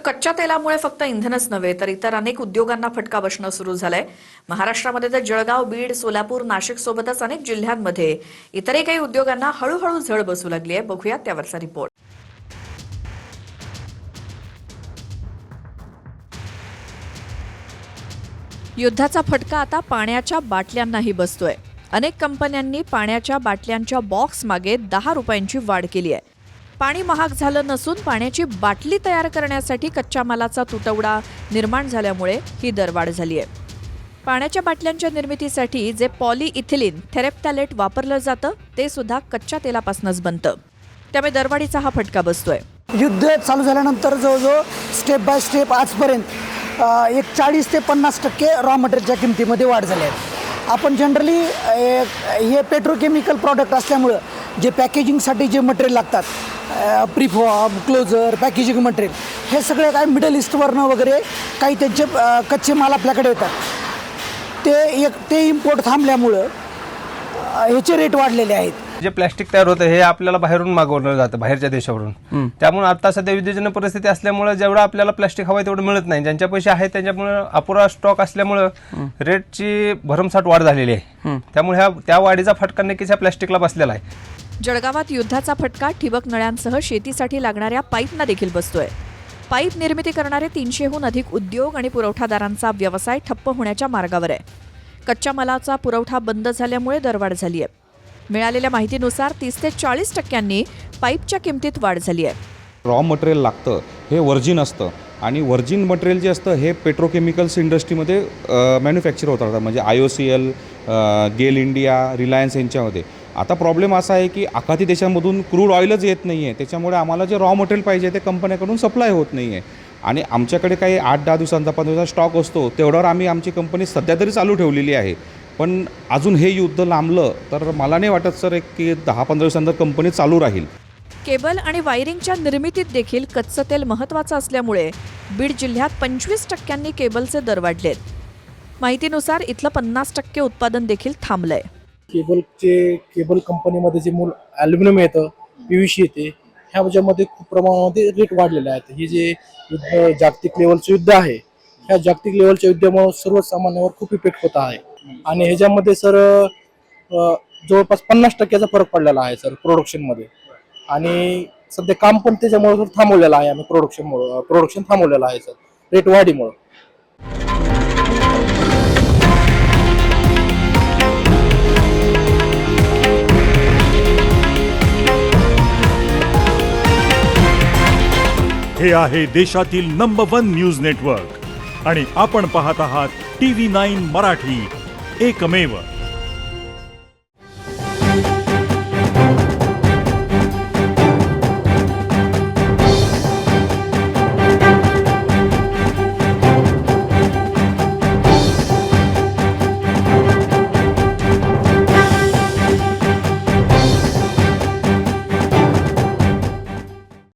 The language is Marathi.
कच्च्या तेलामुळे फक्त इंधनच नव्हे तर इतर अनेक उद्योगांना फटका बसणं सुरू झालंय। महाराष्ट्रामध्ये तर जळगाव, बीड, सोलापूर, नाशिक सोबतच अनेक जिल्ह्यांमध्ये इतरही काही उद्योगांना हळूहळू झळ बसू लागली आहे। बघूया त्यावरचा रिपोर्ट। युद्धाचा फटका आता पाण्याच्या बाटल्यांनाही बसतोय। अनेक कंपन्यांनी पाण्याच्या बाटल्यांच्या बॉक्स मागे 10 रुपयांची वाढ केली आहे। पाणी महाग झालं नसून पाण्याची बाटली तयार करण्यासाठी कच्च्या मालाचा तुटवडा निर्माण झाल्यामुळे ही दरवाढ झाली आहे। पाण्याच्या बाटल्यांच्या निर्मितीसाठी जे पॉलीइथिलीन थेरेफ्थॅलेट वापरलं जातं ते सुद्धा कच्च्या तेलापासूनच बनतं। त्यामुळे दरवाढीचा हा फटका बसतोय। युद्ध चालू झाल्यानंतर जवळजवळ स्टेप बाय स्टेप आजपर्यंत एक 40 ते 50% रॉ मटेरियलच्या किमतीमध्ये वाढ झाली आहे। आपण जनरली हे पेट्रोकेमिकल प्रॉडक्ट असल्यामुळं जे पॅकेजिंगसाठी जे मटेरियल लागतात प्रीफॉर्म, क्लोजर, पॅकेजिंग मटेरियल हे सगळे काय मिडल ईस्टवरनं वगैरे काही त्यांचे कच्चे माल आपल्याकडे येतात। ते इम्पोर्ट थांबल्यामुळं ह्याचे रेट वाढलेले आहेत। जे प्लास्टिक तयार होतं हे आपल्याला बाहेरून मागवलं जातं, बाहेरच्या देशावरून। त्यामुळे आता सध्या युद्धजन्य परिस्थिती असल्यामुळे जेवढं आपल्याला प्लास्टिक हवं तेवढं मिळत नाही। ज्यांच्या पैसे आहेत त्यांच्यामुळे अपुरा स्टॉक असल्यामुळे रेटची भरमसाठ वाढ झालेली आहे। त्यामुळे त्या वाढीचा फटका नक्कीच ह्या प्लास्टिकला बसलेला आहे। जळगावात युद्धाचा फटका ठिबक नळ्यांसह शेतीसाठी लागणाऱ्या पाईपना देखील बसतोय। पाईप निर्मिती करणारे 300हून अधिक उद्योग आणि पुरवठादारांचा व्यवसाय ठप्प होण्याच्या मार्गावर आहे। कच्च्या मालाचा पुरवठा बंद झाल्यामुळे दरवाढ झाली आहे। मिळालेल्या माहितीनुसार 30 ते 40% पाईपच्या किमतीत वाढ झाली आहे। रॉ मटेरियल लागतं हे व्हर्जिन असतं आणि व्हर्जिन मटेरियल जे असतं हे पेट्रोकेमिकल्स इंडस्ट्रीमध्ये मॅन्युफॅक्चर होतात, म्हणजे IOCL, गेल इंडिया, रिलायन्स यांच्यामध्ये। आता प्रॉब्लेम असा आहे की आखाती देशांमधून क्रूड ऑइलच येत नाही आहे, त्याच्यामुळे आम्हाला जे रॉ मटेरियल पाहिजे ते कंपन्याकडून सप्लाय होत नाही आहे आणि आमच्याकडे काही 8-10 दिवसांचा 15 दिवसांचा स्टॉक असतो, तेवढ्यावर आम्ही आमची कंपनी सध्या तरी चालू ठेवलेली आहे। पण अजून हे युद्ध लांबलं तर मला नाही वाटत सर की 10-15 दिवसांनंतर कंपनी चालू राहील। केबल आणि वायरिंगच्या निर्मितीत देखील कच्चं तेल महत्त्वाचं असल्यामुळे बीड जिल्ह्यात 25% केबलचे दर वाढलेत। माहितीनुसार इथलं 50% उत्पादन देखील थांबलंय। केबल कंपनीमध्ये जे मूळ ॲल्युमिनियम येतं, PVC येते, ह्याच्यामध्ये खूप प्रमाणामध्ये रेट वाढलेले आहेत। हे जे युद्ध जागतिक लेवलचं युद्ध आहे, ह्या जागतिक लेवलच्या युद्धामुळे सर्वसामान्यांवर खूप इफेक्ट होत आहे आणि ह्याच्यामध्ये सर जवळपास 50%चा फरक पडलेला आहे सर प्रोडक्शनमध्ये आणि सध्या काम पण त्याच्यामुळे थांबवलेलं आहे। आम्ही प्रोडक्शन थांबवलेलं आहे सर रेट वाढीमुळे। हे आहे देशातील नंबर 1 न्यूज नेटवर्क आणि आपण पाहत आहात TV9 मराठी, एकमेव।